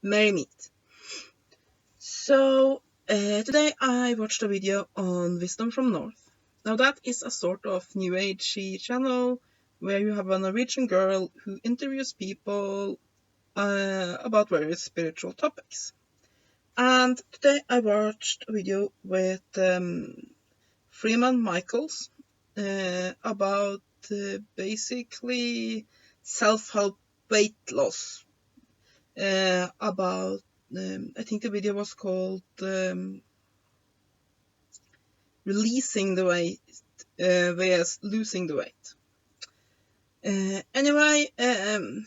Merry Meet. So, today I watched a video on Wisdom from North. Now that is a sort of new agey channel where you have a Norwegian girl who interviews people about various spiritual topics. And today I watched a video with Freeman Michaels about basically self-help weight loss. About I think the video was called releasing the weight vs losing the weight. Anyway,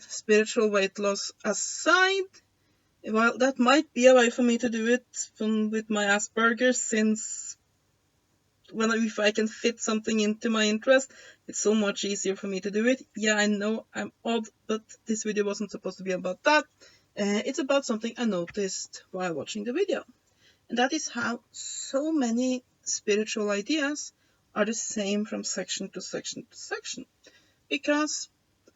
spiritual weight loss aside, well, that might be a way for me to do it with my Asperger's, since if I can fit something into my interest, it's so much easier for me to do it. Yeah, I know I'm odd, but this video wasn't supposed to be about that. It's about something I noticed while watching the video. And that is how so many spiritual ideas are the same from section to section to section. Because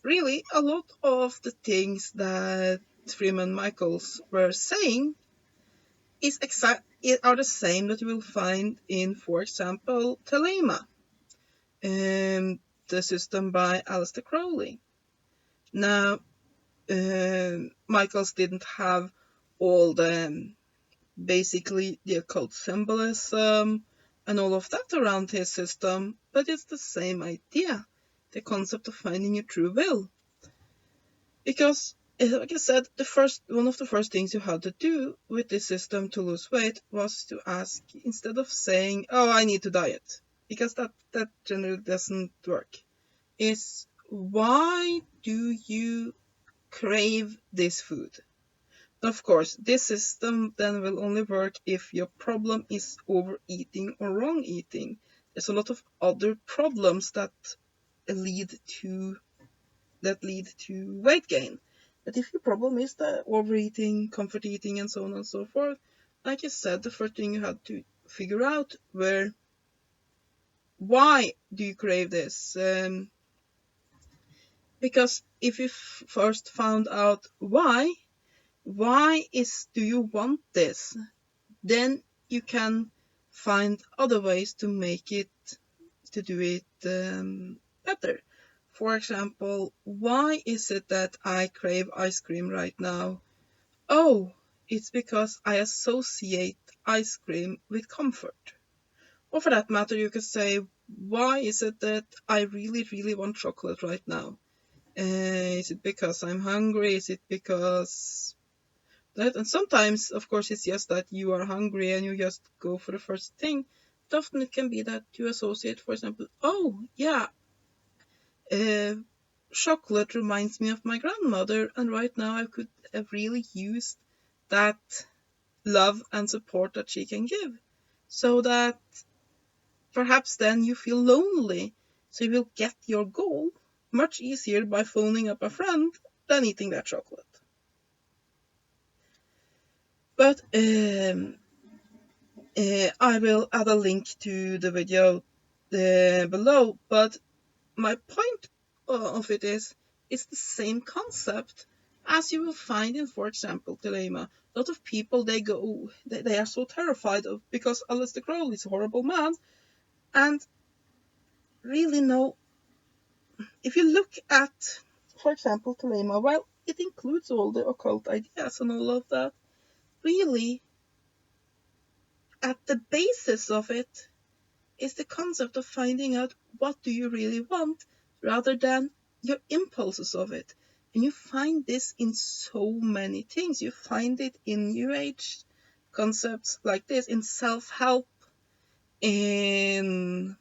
really, a lot of the things that Freeman Michaels were saying are the same that you will find in, for example, Thelema, the system by Aleister Crowley. Now, Michaels didn't have all basically the occult symbolism and all of that around his system, but it's the same idea, the concept of finding your true will. Because, like I said, one of the first things you had to do with this system to lose weight was to ask, instead of saying, oh, I need to diet, because that generally doesn't work, is why do you crave this food? Of course, this system then will only work if your problem is overeating or wrong eating. There's a lot of other problems that lead to weight gain. But if your problem is the overeating, comfort eating, and so on and so forth, like I said, the first thing you had to figure out were, why do you crave this? Because if you first found out why do you want this, then you can find other ways to do it better. For example, why is it that I crave ice cream right now? Oh, it's because I associate ice cream with comfort. Or for that matter, you could say, why is it that I really, really want chocolate right now? Is it because I'm hungry? Is it because that? And sometimes, of course, it's just that you are hungry and you just go for the first thing. But often it can be that you associate, for example, oh, yeah, chocolate reminds me of my grandmother, and right now I could have really used that love and support that she can give. So that perhaps then you feel lonely, so you will get your goal much easier by phoning up a friend than eating that chocolate. But I will add a link to the video below, but my point of it is, it's the same concept as you will find in, for example, Thelema. A lot of people, they are so terrified of, because Aleister Crowley is a horrible man, and really no, if you look at, for example, Thelema, well, it includes all the occult ideas and all of that. Really, at the basis of it is the concept of finding out what do you really want, rather than your impulses of it. And you find this in so many things. You find it in New Age concepts like this, in self-help, in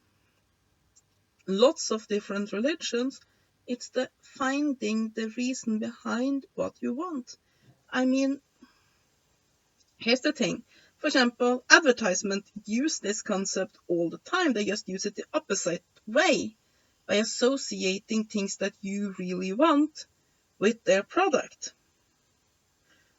lots of different religions. It's the finding the reason behind what you want. I mean, here's the thing. For example, advertisement use this concept all the time. They just use it the opposite way, by associating things that you really want with their product.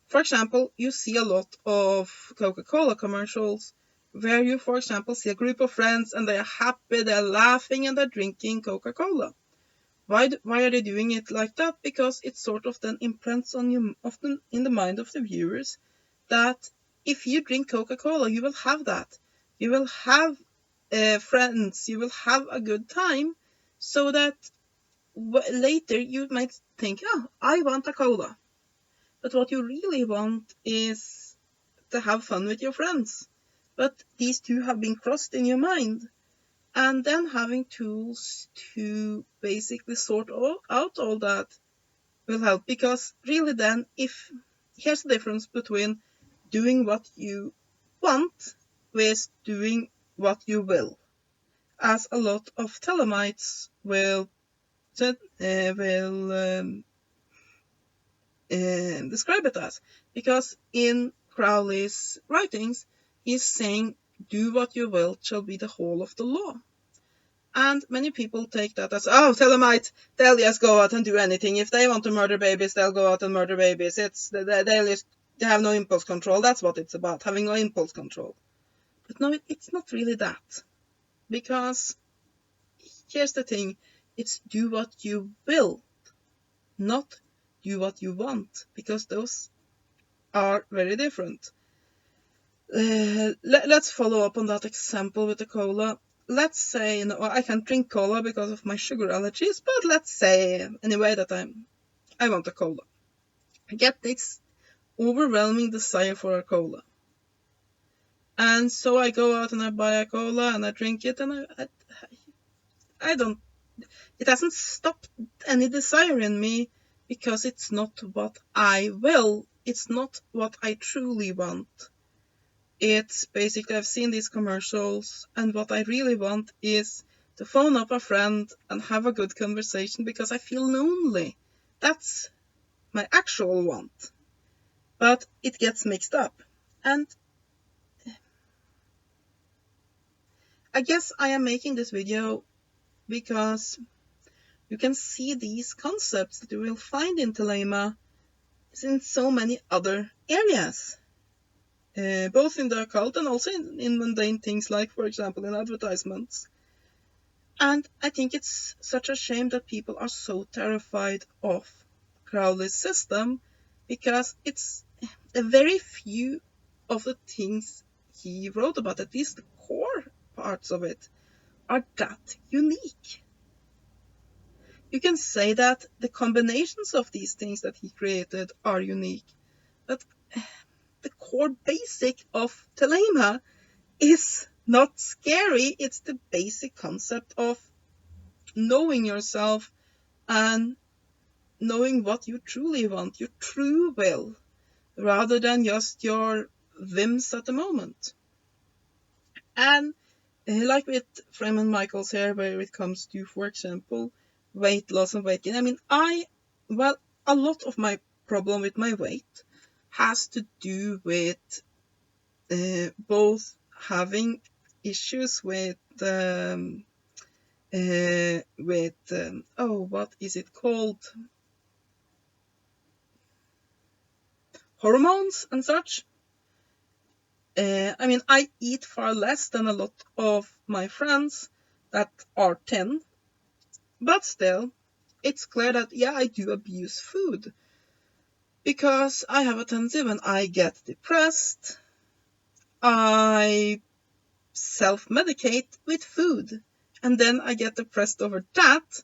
For example, you see a lot of Coca-Cola commercials where you, for example, see a group of friends and they are happy, they're laughing, and they're drinking Coca-Cola. Why are they doing it like that? Because it sort of then imprints on you, often in the mind of the viewers, that if you drink Coca-Cola, you will have that. You will have friends. You will have a good time, so that later you might think, oh, I want a cola. But what you really want is to have fun with your friends. But these two have been crossed in your mind. And then having tools to basically sort out all that will help. Because really then, here's the difference between doing what you want with doing what you will. As a lot of Thelemites will describe it as. Because in Crowley's writings, he's saying, do what you will shall be the whole of the law. And many people take that as, oh, Thelemites, they'll just go out and do anything. If they want to murder babies, they'll go out and murder babies. They have no impulse control. That's what it's about, having no impulse control. But no, it's not really that. Because here's the thing, it's do what you will, not do what you want, because those are very different. Let's follow up on that example with the cola. Let's say, no, I can't drink cola because of my sugar allergies, but let's say anyway that I want a cola. I get this overwhelming desire for a cola. And so I go out and I buy a cola and I drink it, and I don't, it hasn't stopped any desire in me, because it's not what I will. It's not what I truly want. It's basically, I've seen these commercials, and what I really want is to phone up a friend and have a good conversation because I feel lonely. That's my actual want. But it gets mixed up. And I guess I am making this video because you can see these concepts that you will find in Thelema in so many other areas. Both in the occult and also in mundane things, like, for example, in advertisements. And I think it's such a shame that people are so terrified of Crowley's system, because it's a very few of the things he wrote about, at least the core parts of it, are that unique. You can say that the combinations of these things that he created are unique, but the core basic of Thelema is not scary. It's the basic concept of knowing yourself and knowing what you truly want, your true will, rather than just your whims at the moment. And like with Freeman Michaels here, where it comes to, for example, weight loss and weight gain. I mean, a lot of my problem with my weight has to do with both having issues with what is it called? Hormones and such. I mean, I eat far less than a lot of my friends that are thin, but still, it's clear that, yeah, I do abuse food. Because I have a tendency, when I get depressed, I self-medicate with food. And then I get depressed over that,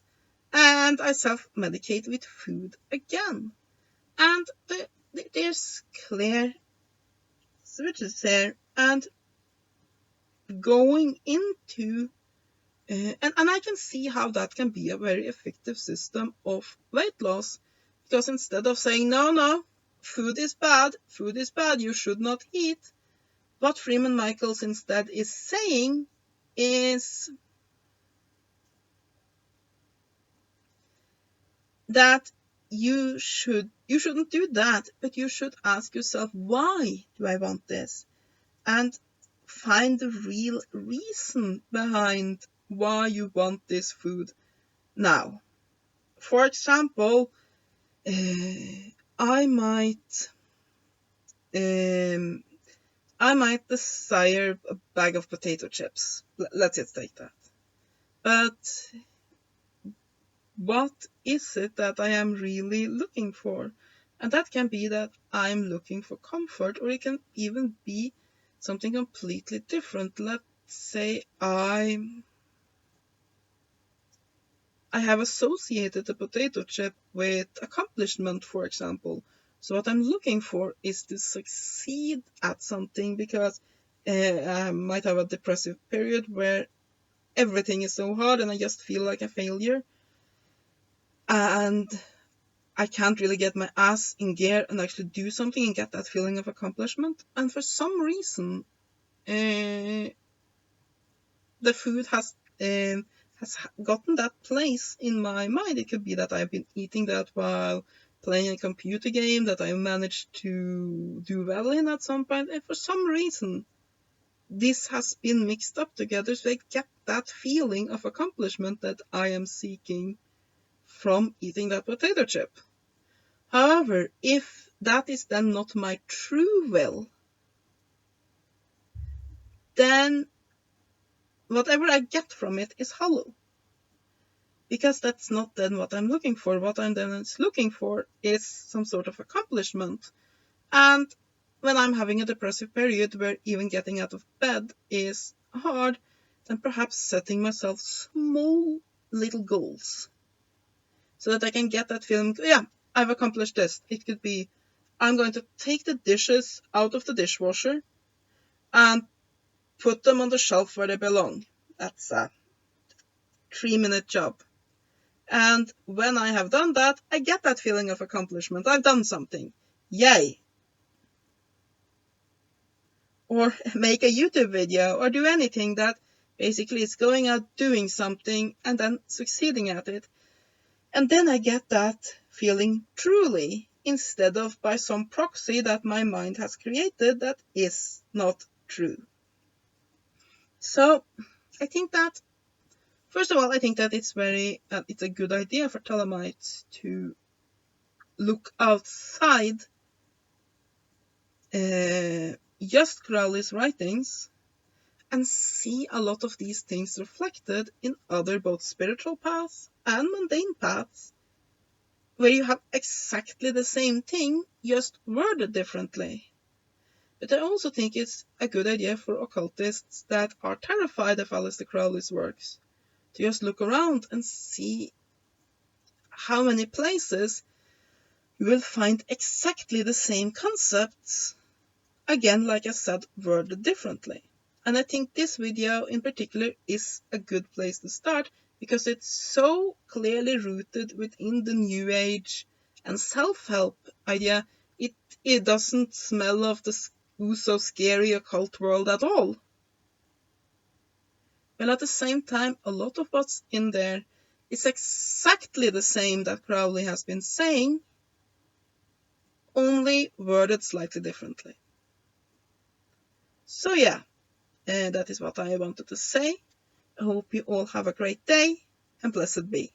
and I self-medicate with food again. And there's clear switches there. And going into... and I can see how that can be a very effective system of weight loss. Because instead of saying, no, food is bad, you should not eat, what Freeman Michaels instead is saying is that you shouldn't do that, but you should ask yourself, why do I want this? And find the real reason behind why you want this food now. For example, I might desire a bag of potato chips. Let's just take that. But what is it that I am really looking for? And that can be that I'm looking for comfort, or it can even be something completely different. Let's say I have associated the potato chip with accomplishment, for example. So what I'm looking for is to succeed at something, because I might have a depressive period where everything is so hard and I just feel like a failure. And I can't really get my ass in gear and actually do something and get that feeling of accomplishment. And for some reason, uh, the food has gotten that place in my mind. It could be that I've been eating that while playing a computer game that I managed to do well in at some point. And for some reason, this has been mixed up together, so I get that feeling of accomplishment that I am seeking from eating that potato chip. However, if that is then not my true will, then whatever I get from it is hollow. Because that's not then what I'm looking for. What I'm then looking for is some sort of accomplishment. And when I'm having a depressive period where even getting out of bed is hard, then perhaps setting myself small little goals so that I can get that feeling, yeah, I've accomplished this. It could be, I'm going to take the dishes out of the dishwasher and put them on the shelf where they belong. That's a 3-minute job. And when I have done that, I get that feeling of accomplishment. I've done something. Yay. Or make a YouTube video or do anything that basically is going out doing something and then succeeding at it. And then I get that feeling truly, instead of by some proxy that my mind has created that is not true. So I think that, first of all, I think that it's a good idea for Thelemites to look outside just Crowley's writings and see a lot of these things reflected in other both spiritual paths and mundane paths, where you have exactly the same thing, just worded differently. But I also think it's a good idea for occultists that are terrified of Aleister Crowley's works to just look around and see how many places you will find exactly the same concepts, again, like I said, worded differently. And I think this video in particular is a good place to start, because it's so clearly rooted within the New Age and self-help idea. It doesn't smell of the so scary occult world at all. But at the same time, a lot of what's in there is exactly the same that Crowley has been saying, only worded slightly differently. So yeah, that is what I wanted to say. I hope you all have a great day, and blessed be.